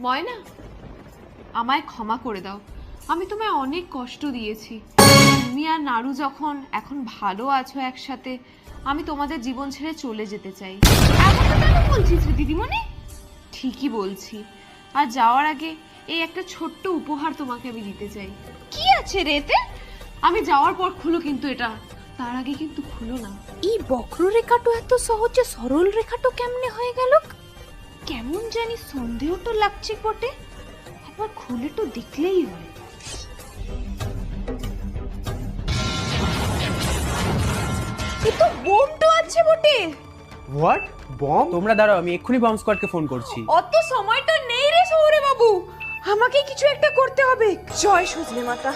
ময়না, আমায় ক্ষমা করে দাও, আমি তোমায় অনেক কষ্ট দিয়েছি। তুমি আর নাড়ু যখন এখন ভালো আছো একসাথে, আমি তোমাদের জীবন ছেড়ে চলে যেতে চাই। এমনটা কেন বলছিস রে দিদিমণি? ঠিকই বলছি। আর যাওয়ার আগে এই একটা ছোট্ট উপহার তোমাকে আমি দিতে চাই। কি আছে রে এতে? আমি যাওয়ার পর খুলো কিন্তু এটা, তার আগে কিন্তু খুলো না। এই বক্ররেখাটো এত সহজে সরল রেখাটো কেমনে হয়ে গেল? কেমন জানি সন্দেহ তো লাগছে বটে, একবার খুলে তো দেখলেই হয়। এ তো বোম তো আছে বটে। হোয়াট? বম? তোমরা দাঁড়াও, আমি এক্ষুনি বম্ব স্কোয়াডকে ফোন করছি। অত সময়টা নেই রে সৌরে বাবু, আমাকে কিছু একটা করতে হবে। জয় সজনে মাতা।